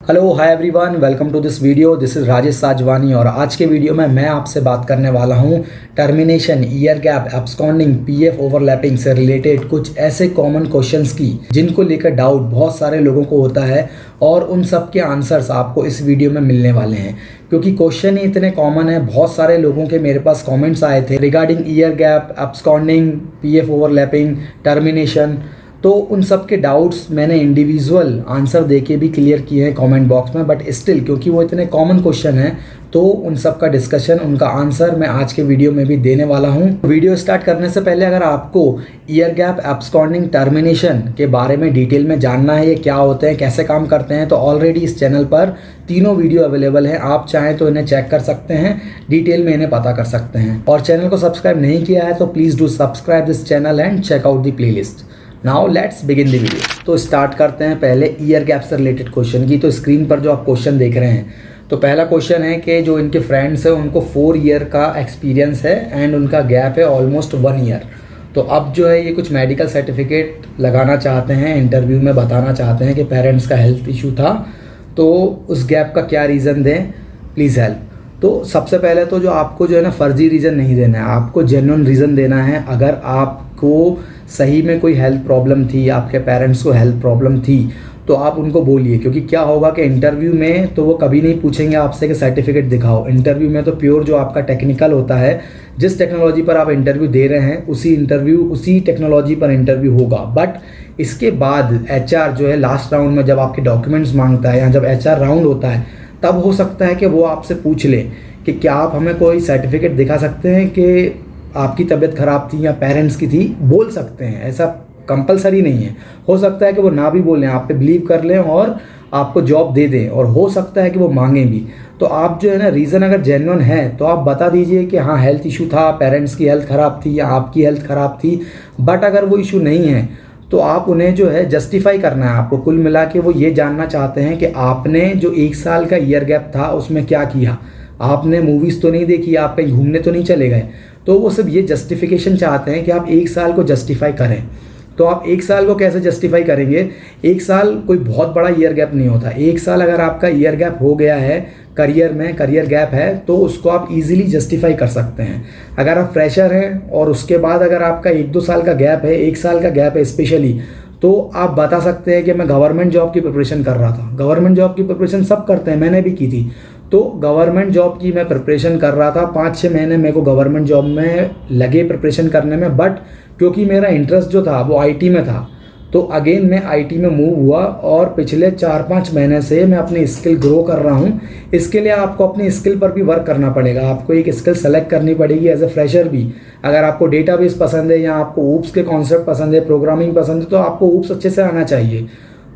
Hello hi everyone, welcome to this video. This is Rajesh Sajwani और आज के वीडियो में मैं आपसे बात करने वाला हूं termination, year gap, absconding, PF overlapping से रिलेटेड कुछ ऐसे कॉमन क्वेश्चंस की जिनको लेकर डाउट बहुत सारे लोगों को होता है और उन सब के आंसर्स आपको इस वीडियो में मिलने वाले हैं। क्योंकि क्वेश्चन ही इतने कॉमन है, बहुत सारे लोगों के मेरे पास कॉमेंट्स आए थे regarding year gap, absconding, PF overlapping, termination. तो उन सब के डाउट्स मैंने इंडिविजुअल आंसर देके भी क्लियर किए हैं कमेंट बॉक्स में, बट स्टिल क्योंकि वो इतने कॉमन क्वेश्चन हैं तो उन सब का डिस्कशन, उनका आंसर मैं आज के वीडियो में भी देने वाला हूं। वीडियो स्टार्ट करने से पहले अगर आपको ईयर गैप, एब्सकॉन्डिंग, टर्मिनेशन के बारे में डिटेल में जानना है, ये क्या होते हैं, कैसे काम करते हैं, तो ऑलरेडी इस चैनल पर तीनों वीडियो अवेलेबल हैं। आप चाहें तो इन्हें चेक कर सकते हैं, डिटेल में इन्हें पता कर सकते हैं। और चैनल को सब्सक्राइब नहीं किया है तो please do subscribe this channel and check out the playlist. Now let's begin the video. तो स्टार्ट करते हैं पहले ईयर गैप से रिलेटेड क्वेश्चन की। तो स्क्रीन पर जो आप क्वेश्चन देख रहे हैं, तो पहला क्वेश्चन है कि जो इनके फ्रेंड्स हैं उनको 4 ईयर का एक्सपीरियंस है एंड उनका गैप है ऑलमोस्ट 1 ईयर। तो अब जो है ये कुछ मेडिकल सर्टिफिकेट लगाना चाहते हैं, इंटरव्यू में बताना चाहते हैं कि पेरेंट्स का हेल्थ इशू था, तो उस गैप का क्या रीज़न दें, प्लीज़ हेल्प। तो सबसे पहले तो जो आपको जो है ना फर्जी रीज़न नहीं देना है, आपको जेन्युइन रीज़न देना है। अगर आपको सही में कोई हेल्थ प्रॉब्लम थी, आपके पेरेंट्स को हेल्थ प्रॉब्लम थी, तो आप उनको बोलिए। क्योंकि क्या होगा कि इंटरव्यू में तो वो कभी नहीं पूछेंगे आपसे कि सर्टिफिकेट दिखाओ। इंटरव्यू में तो प्योर जो आपका टेक्निकल होता है, जिस टेक्नोलॉजी पर आप इंटरव्यू दे रहे हैं उसी टेक्नोलॉजी पर इंटरव्यू होगा। बट इसके बाद एचआर जो है लास्ट राउंड में जब आपके डॉक्यूमेंट्स मांगता है या जब एचआर राउंड होता है, तब हो सकता है कि वो आपसे पूछ ले कि क्या आप हमें कोई सर्टिफिकेट दिखा सकते हैं कि आपकी तबीयत ख़राब थी या पेरेंट्स की थी। बोल सकते हैं, ऐसा कंपलसरी नहीं है। हो सकता है कि वो ना भी बोलें, आप पे बिलीव कर लें और आपको जॉब दे दें, और हो सकता है कि वो मांगें भी। तो आप जो है ना रीज़न अगर जेन्युइन है तो आप बता दीजिए कि हाँ हेल्थ इशू था, पेरेंट्स की हेल्थ ख़राब थी या आपकी हेल्थ ख़राब थी। बट अगर वो इशू नहीं है तो आप उन्हें जो है जस्टिफाई करना है। आपको कुल मिला के वो ये जानना चाहते हैं कि आपने जो 1 साल का ईयर गैप था उसमें क्या किया, आपने मूवीज़ तो नहीं देखी, आप कहीं घूमने तो नहीं चले गए। तो वो सब ये जस्टिफिकेशन चाहते हैं कि आप 1 साल को जस्टिफाई करें। तो आप 1 साल को कैसे जस्टिफाई करेंगे? 1 साल कोई बहुत बड़ा ईयर गैप नहीं होता। 1 साल अगर आपका ईयर गैप हो गया है, करियर में करियर गैप है, तो उसको आप इजीली जस्टिफाई कर सकते हैं। अगर आप फ्रेशर हैं और उसके बाद अगर आपका 1-2 साल का गैप है, 1 साल का गैप है स्पेशली, तो आप बता सकते हैं कि मैं गवर्नमेंट जॉब की प्रिपरेशन कर रहा था। गवर्नमेंट जॉब की प्रिपरेशन सब करते हैं, मैंने भी की थी। तो गवर्नमेंट जॉब की मैं प्रिपरेशन कर रहा था, 5-6 महीने मेरे को गवर्नमेंट जॉब में लगे प्रिपरेशन करने में। बट क्योंकि मेरा इंटरेस्ट जो था वो आईटी में था, तो अगेन मैं आईटी में मूव हुआ और पिछले 4-5 महीने से मैं अपनी स्किल ग्रो कर रहा हूँ। इसके लिए आपको अपनी स्किल पर भी वर्क करना पड़ेगा। आपको एक स्किल सेलेक्ट करनी पड़ेगी एज ए फ्रेशर भी। अगर आपको डेटाबेस पसंद है या आपको ऊप्स के कॉन्सेप्ट पसंद है, प्रोग्रामिंग पसंद है, तो आपको ऊप्स अच्छे से आना चाहिए।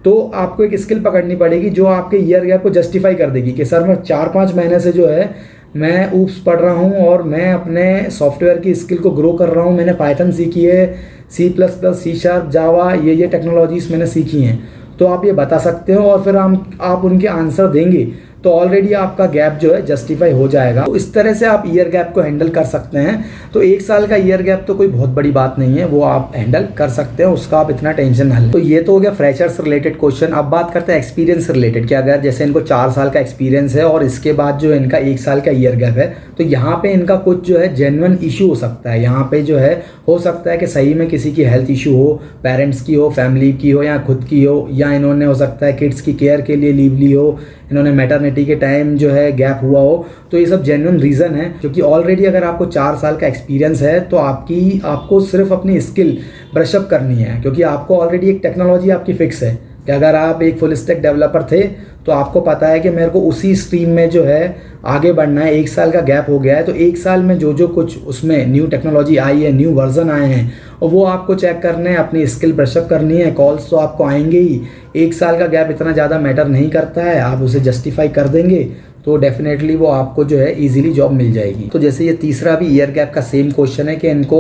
तो आपको एक स्किल पकड़नी पड़ेगी जो आपके ईयर गैप को जस्टिफाई कर देगी कि सर मैं 4-5 महीने से जो है मैं ऊप्स पढ़ रहा हूँ और मैं अपने सॉफ्टवेयर की स्किल को ग्रो कर रहा हूँ। मैंने पाइथन सीखी है, C++, C#, जावा, ये टेक्नोलॉजीज़ मैंने सीखी हैं। तो आप ये बता सकते हो और फिर आप उनके आंसर देंगे तो ऑलरेडी आपका गैप जो है जस्टिफाई हो जाएगा। तो इस तरह से आप ईयर गैप को हैंडल कर सकते हैं। तो 1 साल का ईयर गैप तो कोई बहुत बड़ी बात नहीं है, वो आप हैंडल कर सकते हैं, उसका आप इतना टेंशन ना लें। तो ये तो हो गया फ्रेशर्स रिलेटेड क्वेश्चन। अब बात करते हैं एक्सपीरियंस रिलेटेड कि अगर जैसे इनको 4 साल का एक्सपीरियंस है और इसके बाद जो इनका 1 साल का ईयर गैप है, तो यहाँ पे इनका कुछ जो है जेन्युइन इशू हो सकता है। यहाँ पे जो है हो सकता है कि सही में किसी की हेल्थ इशू हो, पेरेंट्स की हो, फैमिली की हो या खुद की हो, या इन्होंने हो सकता है किड्स की केयर के लिए लीव ली हो, इन्होंने मैटरनिटी के टाइम जो है गैप हुआ हो। तो ये सब जेन्युइन रीज़न है। क्योंकि ऑलरेडी अगर आपको 4 साल का एक्सपीरियंस है तो आपको सिर्फ अपनी स्किल ब्रशअप करनी है। क्योंकि आपको ऑलरेडी एक टेक्नोलॉजी आपकी फिक्स है कि अगर आप एक फुल स्टैक डेवलपर थे तो आपको पता है कि मेरे को उसी स्ट्रीम में जो है आगे बढ़ना है। 1 साल का गैप हो गया है तो 1 साल में जो कुछ उसमें न्यू टेक्नोलॉजी आई है, न्यू वर्जन आए हैं, और वो आपको चेक करने हैं, अपनी स्किल ब्रशअप करनी है। कॉल्स तो आपको आएंगे ही। 1 साल का गैप इतना ज़्यादा मैटर नहीं करता है, आप उसे जस्टिफाई कर देंगे तो डेफिनेटली वो आपको जो है इजीली जॉब मिल जाएगी। तो जैसे ये तीसरा भी ईयर गैप का सेम क्वेश्चन है कि इनको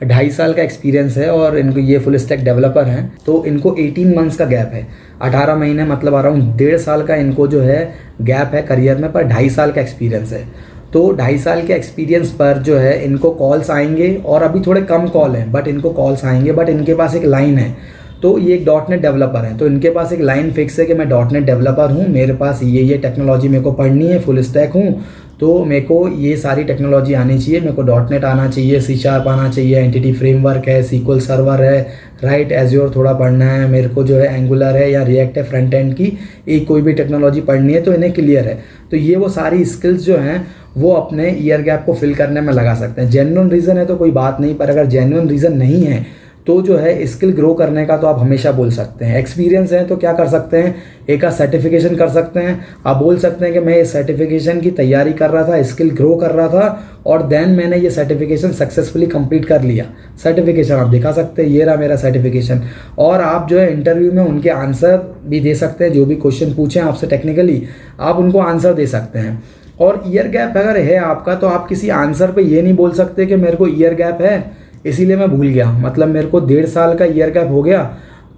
2.5 साल का एक्सपीरियंस है और इनको ये फुल स्टैक डेवलपर हैं, तो इनको 18 मंथ्स का गैप है। 18 महीने मतलब अराउंड 1.5 साल का इनको जो है गैप है करियर में, पर 2.5 साल का एक्सपीरियंस है। तो 2.5 साल के एक्सपीरियंस पर जो है इनको कॉल्स आएंगे, और अभी थोड़े कम कॉल हैं बट इनको कॉल्स आएंगे। बट इनके पास एक लाइन है, तो ये एक डॉट नेट डेवलपर हैं, तो इनके पास एक लाइन फिक्स है कि मैं डॉट नेट डेवलपर हूँ, मेरे पास ये टेक्नोलॉजी मेरे को पढ़नी है, फुल स्टैक हूँ, तो मेरे को ये सारी टेक्नोलॉजी आनी चाहिए, मेरे को डॉट नेट आना चाहिए, सी शार्प आना चाहिए, एंटिटी फ्रेमवर्क है, सीक्वल सर्वर है, राइट, एज्योर थोड़ा पढ़ना है, मेरे को जो है एंगुलर है या रिएक्ट है फ्रंट एंड की, एक कोई भी टेक्नोलॉजी पढ़नी है तो इन्हें क्लियर है। तो ये वो सारी स्किल्स जो हैं वो अपने ईयर गैप को फिल करने में लगा सकते हैं। जेन्युइन रीज़न है तो कोई बात नहीं, पर अगर जेन्युइन रीज़न नहीं है तो जो है स्किल ग्रो करने का तो आप हमेशा बोल सकते हैं। एक्सपीरियंस है तो क्या कर सकते हैं, एक आध सर्टिफिकेशन कर सकते हैं, आप बोल सकते हैं कि मैं इस सर्टिफिकेशन की तैयारी कर रहा था, स्किल ग्रो कर रहा था और देन मैंने ये सर्टिफिकेशन सक्सेसफुली कंप्लीट कर लिया। सर्टिफिकेशन आप दिखा सकते हैं, ये रहा मेरा सर्टिफिकेशन। और आप जो है इंटरव्यू में उनके आंसर भी दे सकते हैं, जो भी क्वेश्चन पूछें आपसे टेक्निकली आप उनको आंसर दे सकते हैं। और ईयर गैप अगर है आपका तो आप किसी आंसर पे ये नहीं बोल सकते कि मेरे को ईयर गैप है इसीलिए मैं भूल गया, मतलब मेरे को 1.5 साल का ईयर गैप हो गया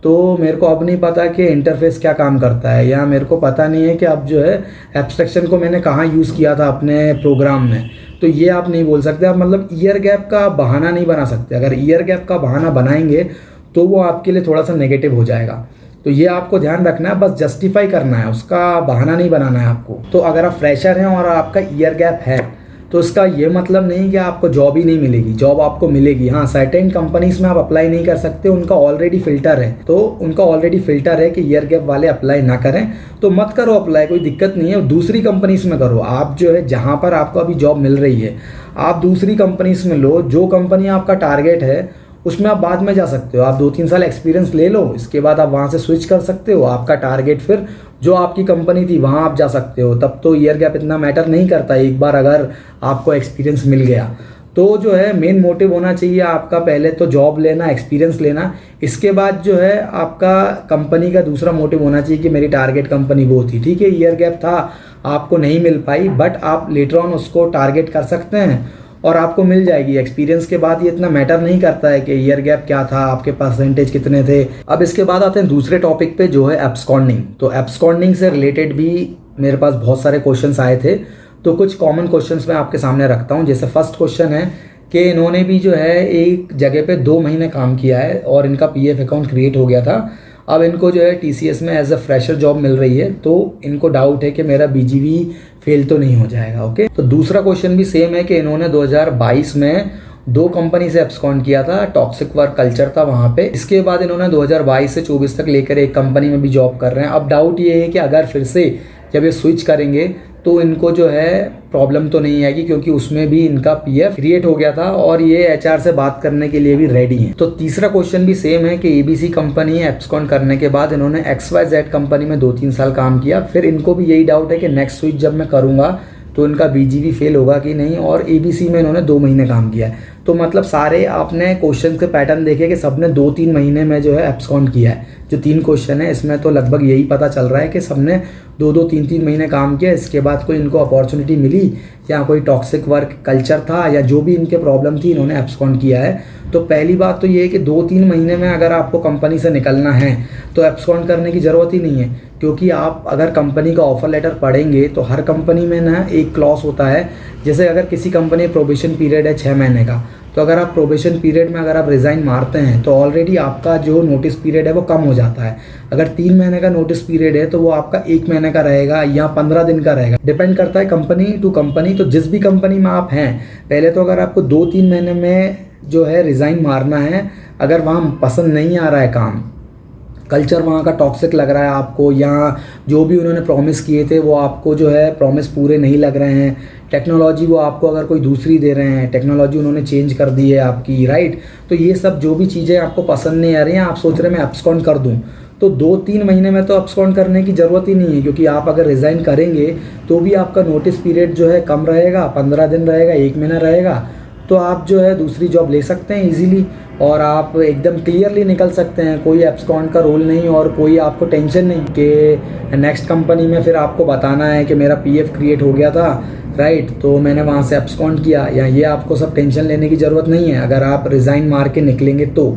तो मेरे को अब नहीं पता कि इंटरफेस क्या काम करता है, या मेरे को पता नहीं है कि अब जो है एब्स्ट्रैक्शन को मैंने कहाँ यूज़ किया था अपने प्रोग्राम में। तो ये आप नहीं बोल सकते, आप मतलब ईयर गैप का बहाना नहीं बना सकते। अगर ईयर गैप का बहाना बनाएंगे तो वो आपके लिए थोड़ा सा नेगेटिव हो जाएगा। तो ये आपको ध्यान रखना है, बस जस्टिफाई करना है, उसका बहाना नहीं बनाना है आपको। तो अगर आप फ्रेशर हैं और आपका ईयर गैप है तो इसका ये मतलब नहीं कि आपको जॉब ही नहीं मिलेगी, जॉब आपको मिलेगी। हाँ, सर्टेन कंपनीज में आप अप्लाई नहीं कर सकते, उनका ऑलरेडी फिल्टर है, तो उनका ऑलरेडी फिल्टर है कि ईयर गैप वाले अप्लाई ना करें, तो मत करो अप्लाई, कोई दिक्कत नहीं है। दूसरी कंपनीज में करो, आप जो है जहाँ पर आपको अभी जॉब मिल रही है आप दूसरी कंपनीज में लो, जो कंपनी आपका टारगेट है उसमें आप बाद में जा सकते हो। आप 2-3 साल एक्सपीरियंस ले लो, इसके बाद आप वहाँ से स्विच कर सकते हो। आपका टारगेट फिर जो आपकी कंपनी थी वहाँ आप जा सकते हो, तब तो ईयर गैप इतना मैटर नहीं करता। एक बार अगर आपको एक्सपीरियंस मिल गया तो जो है मेन मोटिव होना चाहिए आपका, पहले तो जॉब लेना, एक्सपीरियंस लेना, इसके बाद जो है आपका कंपनी का दूसरा मोटिव होना चाहिए कि मेरी टारगेट कंपनी वो थी। ठीक है, ईयर गैप था, आपको नहीं मिल पाई, बट आप लेटर ऑन उसको टारगेट कर सकते हैं और आपको मिल जाएगी। एक्सपीरियंस के बाद ये इतना मैटर नहीं करता है कि ईयर गैप क्या था, आपके परसेंटेज कितने थे। अब इसके बाद आते हैं दूसरे टॉपिक पे जो है एब्सकॉन्डिंग। तो एब्सकॉन्डिंग से रिलेटेड भी मेरे पास बहुत सारे क्वेश्चंस आए थे, तो कुछ कॉमन क्वेश्चंस मैं आपके सामने रखता हूँ। जैसे फर्स्ट क्वेश्चन है कि इन्होंने भी जो है एक जगह पे 2 महीने काम किया है और इनका पीएफ अकाउंट क्रिएट हो गया था। अब इनको जो है टीसीएस में एज अ फ्रेशर जॉब मिल रही है, तो इनको डाउट है कि मेरा बीजीवी फेल तो नहीं हो जाएगा। ओके, तो दूसरा क्वेश्चन भी सेम है कि इन्होंने 2022 में 2 कंपनी से एब्सकॉन्ड किया था, टॉक्सिक वर्क कल्चर था वहाँ पे। इसके बाद इन्होंने 2022 से 24 तक लेकर एक कंपनी में भी जॉब कर रहे हैं। अब डाउट ये है कि अगर फिर से जब ये स्विच करेंगे तो इनको जो है प्रॉब्लम तो नहीं आएगी, क्योंकि उसमें भी इनका पीएफ क्रिएट हो गया था और ये एचआर से बात करने के लिए भी रेडी हैं। तो तीसरा क्वेश्चन भी सेम है कि एबीसी कंपनी एब्सकॉन्ड करने के बाद इन्होंने XYZ कंपनी में 2-3 साल काम किया, फिर इनको भी यही डाउट है कि नेक्स्ट स्विच जब मैं करूँगा तो इनका बीजीवी फेल होगा कि नहीं, और एबीसी में इन्होंने 2 महीने काम किया है। तो मतलब सारे आपने क्वेश्चन के पैटर्न देखे कि सबने 2-3 महीने में जो है एब्सकॉन्ड किया है। जो 3 क्वेश्चन है इसमें तो लगभग यही पता चल रहा है कि सबने 2-2, 3-3 महीने काम किया, इसके बाद कोई इनको अपॉर्चुनिटी मिली या कोई टॉक्सिक वर्क कल्चर था या जो भी इनके प्रॉब्लम थी, इन्होंने एब्सकॉन्ड किया है। तो पहली बात तो ये है कि 2-3 महीने में अगर आपको कंपनी से निकलना है तो एब्सकॉन्ड करने की ज़रूरत ही नहीं है, क्योंकि आप अगर कंपनी का ऑफर लेटर पढ़ेंगे तो हर कंपनी में ना एक क्लॉज होता है। जैसे अगर किसी कंपनी प्रोबेशन पीरियड है 6 महीने का, तो अगर आप प्रोबेशन पीरियड में अगर आप रिज़ाइन मारते हैं तो ऑलरेडी आपका जो नोटिस पीरियड है वो कम हो जाता है। अगर 3 महीने का नोटिस पीरियड है तो वो आपका 1 महीने का रहेगा या 15 दिन का रहेगा, डिपेंड करता है कंपनी टू कंपनी। तो जिस भी कंपनी में आप हैं, पहले तो अगर आपको 2-3 महीने में जो है रिज़ाइन मारना है, अगर वहाँ पसंद नहीं आ रहा है काम, कल्चर वहाँ का टॉक्सिक लग रहा है आपको, या जो भी उन्होंने प्रॉमिस किए थे वो आपको जो है प्रॉमिस पूरे नहीं लग रहे हैं, टेक्नोलॉजी वो आपको अगर कोई दूसरी दे रहे हैं, टेक्नोलॉजी उन्होंने चेंज कर दी है आपकी, राइट। तो ये सब जो भी चीज़ें आपको पसंद नहीं आ रही हैं, आप सोच रहे हैं मैं एब्सकॉन्ड कर दूँ, तो 2-3 महीने में तो एब्सकॉन्ड करने की ज़रूरत ही नहीं है, क्योंकि आप अगर रिज़ाइन करेंगे तो भी आपका नोटिस पीरियड जो है कम रहेगा, 15 दिन रहेगा, 1 महीना रहेगा, तो आप जो है दूसरी जॉब ले सकते हैं इजीली और आप एकदम क्लियरली निकल सकते हैं। कोई एब्सकॉन्ड का रोल नहीं और कोई आपको टेंशन नहीं कि नेक्स्ट कंपनी में फिर आपको बताना है कि मेरा पीएफ क्रिएट हो गया था, राइट, तो मैंने वहाँ से एब्सकॉन्ड किया, या ये आपको सब टेंशन लेने की ज़रूरत नहीं है अगर आप रिज़ाइन मार के निकलेंगे तो।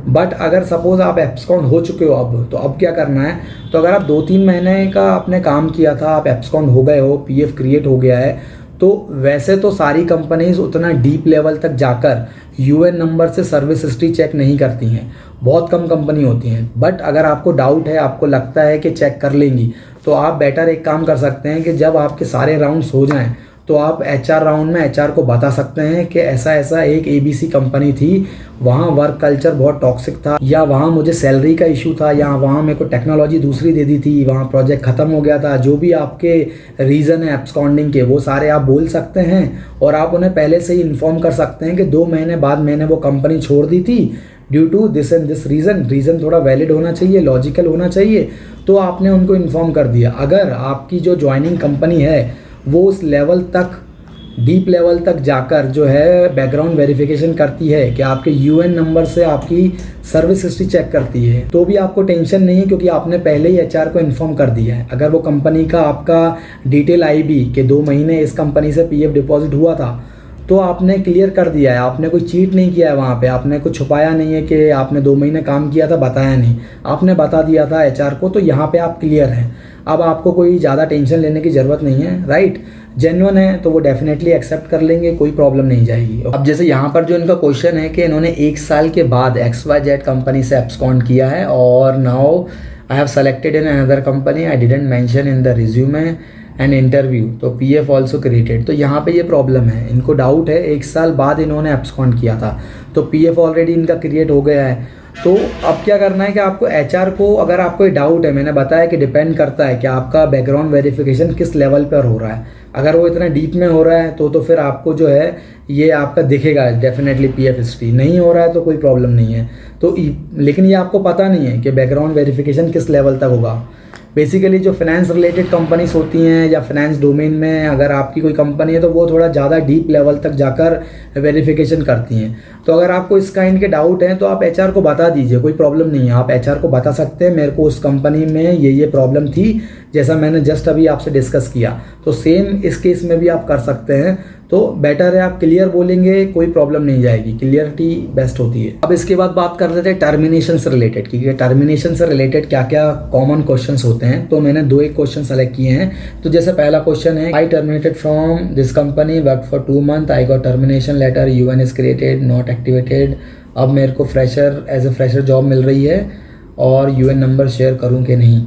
बट अगर सपोज़ आप एब्सकॉन्ड हो चुके हो अब, तो अब क्या करना है, तो अगर आप 2-3 महीने का आपने काम किया था, आप एब्सकॉन्ड हो गए हो, पीएफ क्रिएट हो गया है, तो वैसे तो सारी कंपनीज उतना डीप लेवल तक जाकर यूएन नंबर से सर्विस हिस्ट्री चेक नहीं करती हैं, बहुत कम कंपनी होती हैं। बट अगर आपको डाउट है, आपको लगता है कि चेक कर लेंगी, तो आप बेटर एक काम कर सकते हैं कि जब आपके सारे राउंड्स हो जाएं तो आप एचआर राउंड में एचआर को बता सकते हैं कि ऐसा ऐसा एक एबीसी कंपनी थी, वहाँ वर्क कल्चर बहुत टॉक्सिक था, या वहाँ मुझे सैलरी का इशू था, या वहाँ मेरे को टेक्नोलॉजी दूसरी दे दी थी, वहाँ प्रोजेक्ट ख़त्म हो गया था। जो भी आपके रीज़न है एब्सकॉन्डिंग के, वो सारे आप बोल सकते हैं और आप उन्हें पहले से ही इन्फॉर्म कर सकते हैं कि 2 महीने बाद मैंने वो कंपनी छोड़ दी थी due to this and this reason थोड़ा वैलिड होना चाहिए, लॉजिकल होना चाहिए। तो आपने उनको इन्फॉर्म कर दिया। अगर आपकी जो ज्वाइनिंग कंपनी है वो उस लेवल तक, डीप लेवल तक जाकर जो है बैकग्राउंड वेरिफिकेशन करती है कि आपके यूएन नंबर से आपकी सर्विस हिस्ट्री चेक करती है, तो भी आपको टेंशन नहीं है, क्योंकि आपने पहले ही एचआर को इन्फॉर्म कर दिया है। अगर वो कंपनी का आपका डिटेल आई भी कि 2 महीने इस कंपनी से पीएफ डिपॉजिट हुआ था, तो आपने क्लियर कर दिया है, आपने कोई चीट नहीं किया है वहाँ पे, आपने कुछ छुपाया नहीं है कि आपने 2 महीने काम किया था बताया नहीं, आपने बता दिया था एचआर को, तो यहाँ पे आप क्लियर हैं। अब आपको कोई ज़्यादा टेंशन लेने की ज़रूरत नहीं है, राइट। जेन्युइन है तो वो डेफिनेटली एक्सेप्ट कर लेंगे, कोई प्रॉब्लम नहीं जाएगी। अब जैसे यहाँ पर जो इनका क्वेश्चन है कि इन्होंने 1 साल के बाद XYZ कंपनी से एब्सकॉन्ड किया है और now I have selected in another company, I didn't mention in the resume and interview, तो पीएफ ऑल्सो क्रिएटेड। तो यहाँ पे ये प्रॉब्लम है, इनको डाउट है 1 साल बाद इन्होंने एब्सकॉन्ड किया था तो पीएफ ऑलरेडी इनका क्रिएट हो गया है। तो अब क्या करना है कि आपको एचआर को, अगर आपको डाउट है, मैंने बताया कि डिपेंड करता है कि आपका बैकग्राउंड वेरिफिकेशन किस लेवल पर हो रहा है। अगर वो इतना डीप में हो रहा है तो फिर आपको जो है ये आपका दिखेगा डेफिनेटली पीएफ हिस्ट्री। नहीं हो रहा है तो कोई प्रॉब्लम नहीं है। तो लेकिन ये आपको पता नहीं है कि बैकग्राउंड वेरिफिकेशन किस लेवल तक होगा। बेसिकली जो फाइनेंस रिलेटेड कंपनीज होती हैं या फाइनेंस डोमेन में अगर आपकी कोई कंपनी है तो वो थोड़ा ज़्यादा डीप लेवल तक जाकर वेरिफिकेशन करती हैं। तो अगर आपको इस काइंड के डाउट हैं तो आप एचआर को बता दीजिए, कोई प्रॉब्लम नहीं है। आप एचआर को बता सकते हैं मेरे को उस कंपनी में ये प्रॉब्लम थी, जैसा मैंने जस्ट अभी आपसे डिस्कस किया। तो सेम इस केस में भी आप कर सकते हैं। तो बेटर है आप क्लियर बोलेंगे, कोई प्रॉब्लम नहीं जाएगी, क्लियरिटी बेस्ट होती है। अब इसके बाद बात कर लेते हैं टर्मिनेशन से रिलेटेड, क्योंकि टर्मिनेशन से रिलेटेड क्या क्या कॉमन क्वेश्चंस होते हैं। तो मैंने 2 एक क्वेश्चन सेलेक्ट किए हैं। तो जैसे पहला क्वेश्चन है, I terminated from this company, work for 2 month, I got termination letter, UAN is created, not activated. अब मेरे को fresher as a fresher job मिल रही है और यूएन नंबर शेयर करूँ कि नहीं।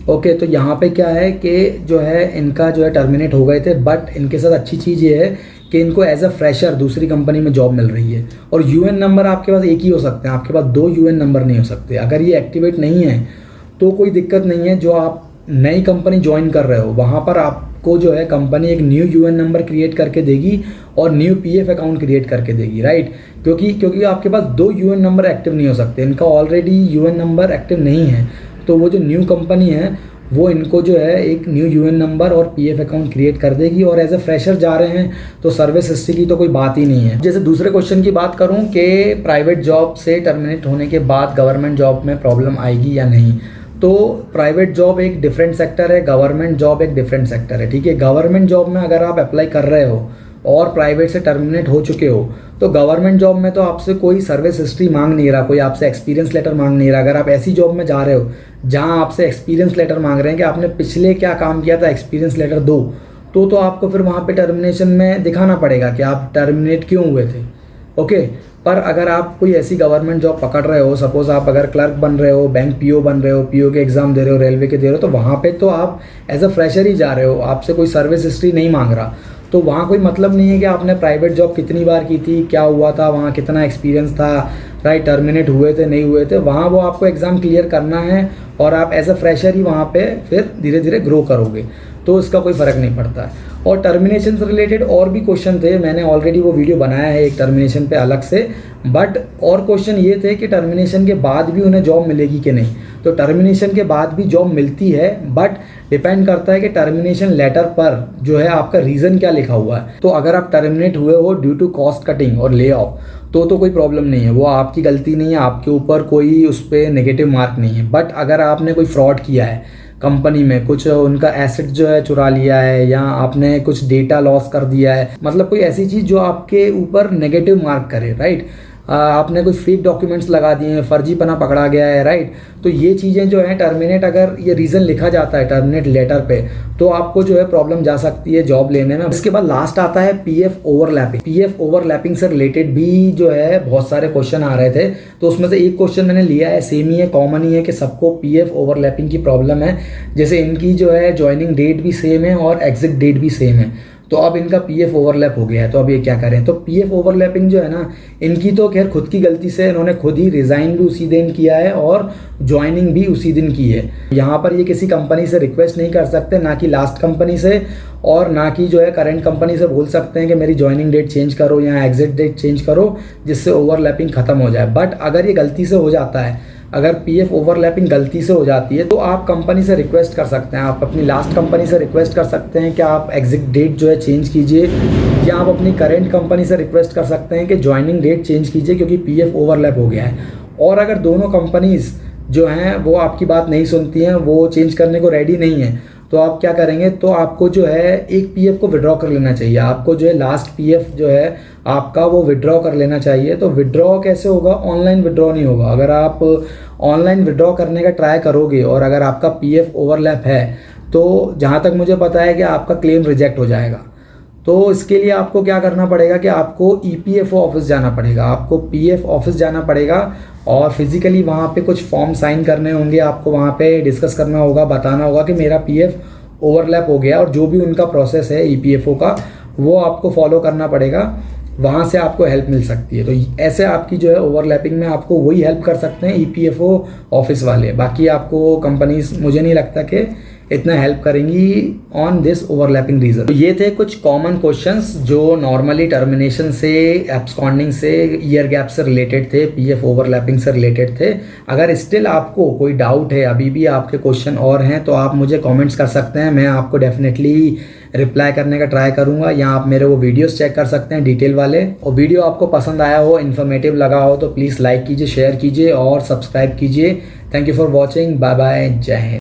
ओके, तो यहाँ पे क्या है कि जो है इनका जो है टर्मिनेट हो गए थे, बट इनके साथ अच्छी चीज़ ये है कि इनको एज अ फ्रेशर दूसरी कंपनी में जॉब मिल रही है। और यूएन नंबर आपके पास एक ही हो सकते हैं, आपके पास 2 यूएन नंबर नहीं हो सकते। अगर ये एक्टिवेट नहीं है तो कोई दिक्कत नहीं है। जो आप नई कंपनी ज्वाइन कर रहे हो वहाँ पर आपको जो है कंपनी एक न्यू यूएन नंबर क्रिएट करके देगी और न्यू पीएफ अकाउंट क्रिएट करके देगी, राइट। क्योंकि आपके पास 2 यूएन नंबर एक्टिव नहीं हो सकते, इनका ऑलरेडी यूएन नंबर एक्टिव नहीं है। तो वो जो न्यू कंपनी है वो इनको जो है एक न्यू यूएन नंबर और पीएफ अकाउंट क्रिएट कर देगी। और एज ए फ्रेशर जा रहे हैं तो सर्विस हिस्ट्री की तो कोई बात ही नहीं है। जैसे दूसरे क्वेश्चन की बात करूं कि प्राइवेट जॉब से टर्मिनेट होने के बाद गवर्नमेंट जॉब में प्रॉब्लम आएगी या नहीं, तो प्राइवेट जॉब एक डिफरेंट सेक्टर है, गवर्नमेंट जॉब एक डिफरेंट सेक्टर है, ठीक है। गवर्नमेंट जॉब में अगर आप अप्लाई कर रहे हो और प्राइवेट से टर्मिनेट हो चुके हो तो गवर्नमेंट जॉब में तो आपसे कोई सर्विस हिस्ट्री मांग नहीं रहा, कोई आपसे एक्सपीरियंस लेटर मांग नहीं रहा। अगर आप ऐसी जॉब में जा रहे हो जहां आपसे एक्सपीरियंस लेटर मांग रहे हैं कि आपने पिछले क्या काम किया था, एक्सपीरियंस लेटर दो, तो आपको फिर वहाँ पे टर्मिनेशन में दिखाना पड़ेगा कि आप टर्मिनेट क्यों हुए थे। ओके, पर अगर आप कोई ऐसी गवर्नमेंट जॉब पकड़ रहे हो, सपोज आप अगर क्लर्क बन रहे हो, बैंक पीओ बन रहे हो, पीओ के एग्जाम दे रहे हो, रेलवे के दे रहे हो, तो वहाँ पे तो आप एज अ फ्रेशर ही जा रहे हो, आपसे कोई सर्विस हिस्ट्री नहीं मांग रहा। तो वहाँ कोई मतलब नहीं है कि आपने प्राइवेट जॉब कितनी बार की थी, क्या हुआ था, वहाँ कितना एक्सपीरियंस था, राइट, टर्मिनेट हुए थे नहीं हुए थे। वहाँ वो आपको एग्ज़ाम क्लियर करना है और आप एज अ फ्रेशर ही वहाँ पे फिर धीरे धीरे ग्रो करोगे, तो इसका कोई फ़र्क नहीं पड़ता है। और टर्मिनेशन से रिलेटेड और भी क्वेश्चन थे, मैंने ऑलरेडी वो वीडियो बनाया है एक टर्मिनेशन पे अलग से, बट और क्वेश्चन ये थे कि टर्मिनेशन के बाद भी उन्हें जॉब मिलेगी कि नहीं। तो टर्मिनेशन के बाद भी जॉब मिलती है, बट डिपेंड करता है कि टर्मिनेशन लेटर पर जो है आपका रीज़न क्या लिखा हुआ है। तो अगर आप टर्मिनेट हुए हो ड्यू टू कॉस्ट कटिंग और ले ऑफ तो कोई प्रॉब्लम नहीं है, वो आपकी गलती नहीं है, आपके ऊपर कोई उस पर नेगेटिव मार्क नहीं है। बट अगर आपने कोई फ्रॉड किया है कंपनी में, कुछ उनका एसेट जो है चुरा लिया है, या आपने कुछ डेटा लॉस कर दिया है, मतलब कोई ऐसी चीज़ जो आपके ऊपर नेगेटिव मार्क करे, राइट, आपने कोई फेक डॉक्यूमेंट्स लगा दिए हैं, फर्जीपना पकड़ा गया है, राइट। तो ये चीज़ें जो हैं टर्मिनेट, अगर ये रीज़न लिखा जाता है टर्मिनेट लेटर पे, तो आपको जो है प्रॉब्लम जा सकती है जॉब लेने में। इसके बाद लास्ट आता है पीएफ ओवरलैपिंग। पीएफ ओवरलैपिंग से रिलेटेड भी जो है बहुत सारे क्वेश्चन आ रहे थे, तो उसमें से एक क्वेश्चन मैंने लिया है, सेम ही है, कॉमन ही है कि सबको पीएफ ओवरलैपिंग की प्रॉब्लम है। जैसे इनकी जो है ज्वाइनिंग डेट भी सेम है और एग्जिट डेट भी सेम है, तो अब इनका पीएफ ओवरलैप हो गया है, तो अब ये क्या करें। तो पीएफ ओवरलैपिंग जो है ना, इनकी तो खैर खुद की गलती से इन्होंने खुद ही रिज़ाइन भी उसी दिन किया है और ज्वाइनिंग भी उसी दिन की है। यहाँ पर ये किसी कंपनी से रिक्वेस्ट नहीं कर सकते, ना कि लास्ट कंपनी से और ना कि जो है करंट कंपनी से बोल सकते हैं कि मेरी ज्वाइनिंग डेट चेंज करो या एग्जिट डेट चेंज करो, जिससे ओवरलैपिंग खत्म हो जाए। बट अगर ये गलती से हो जाता है, अगर पीएफ ओवरलैपिंग गलती से हो जाती है, तो आप कंपनी से रिक्वेस्ट कर सकते हैं, आप अपनी लास्ट कंपनी से रिक्वेस्ट कर सकते हैं कि आप एग्जिट डेट जो है चेंज कीजिए, या आप अपनी करेंट कंपनी से रिक्वेस्ट कर सकते हैं कि ज्वाइनिंग डेट चेंज कीजिए क्योंकि पीएफ ओवरलैप हो गया है। और अगर दोनों कंपनीज जो हैं वो आपकी बात नहीं सुनती हैं, वो चेंज करने को रेडी नहीं है, तो आप क्या करेंगे, तो आपको जो है एक पीएफ को विड्रॉ कर लेना चाहिए। आपको जो है लास्ट पीएफ जो है आपका वो विड्रॉ कर लेना चाहिए। तो विड्रॉ कैसे होगा, ऑनलाइन विड्रॉ नहीं होगा। अगर आप ऑनलाइन विड्रॉ करने का ट्राई करोगे और अगर आपका पीएफ ओवरलैप है, तो जहाँ तक मुझे पता है कि आपका क्लेम रिजेक्ट हो जाएगा। तो इसके लिए आपको क्या करना पड़ेगा कि आपको ईपीएफओ ऑफिस जाना पड़ेगा, आपको पीएफ ऑफिस जाना पड़ेगा और फिजिकली वहाँ पे कुछ फॉर्म साइन करने होंगे, आपको वहाँ पे डिस्कस करना होगा, बताना होगा कि मेरा पीएफ ओवरलैप हो गया, और जो भी उनका प्रोसेस है ईपीएफओ का वो आपको फॉलो करना पड़ेगा। वहाँ से आपको हेल्प मिल सकती है। तो ऐसे आपकी जो है ओवरलैपिंग में आपको वही हेल्प कर सकते हैं ईपीएफओ ऑफिस वाले। बाकी आपको कंपनीज मुझे नहीं लगता कि इतना हेल्प करेंगी ऑन दिस ओवरलैपिंग रीजन। तो ये थे कुछ कॉमन क्वेश्चंस जो नॉर्मली टर्मिनेशन से, एब्सकॉन्डिंग से, ईयर गैप से रिलेटेड थे, पीएफ ओवरलैपिंग से रिलेटेड थे। अगर स्टिल आपको कोई डाउट है, अभी भी आपके क्वेश्चन और हैं, तो आप मुझे कमेंट्स कर सकते हैं, मैं आपको डेफिनेटली रिप्लाई करने का ट्राई करूंगा। या आप मेरे वो वीडियोस चेक कर सकते हैं डिटेल वाले। और वीडियो आपको पसंद आया हो, इन्फॉर्मेटिव लगा हो, तो प्लीज़ लाइक कीजिए, शेयर कीजिए और सब्सक्राइब कीजिए। Thank you for watching. Bye bye, जय हिंद।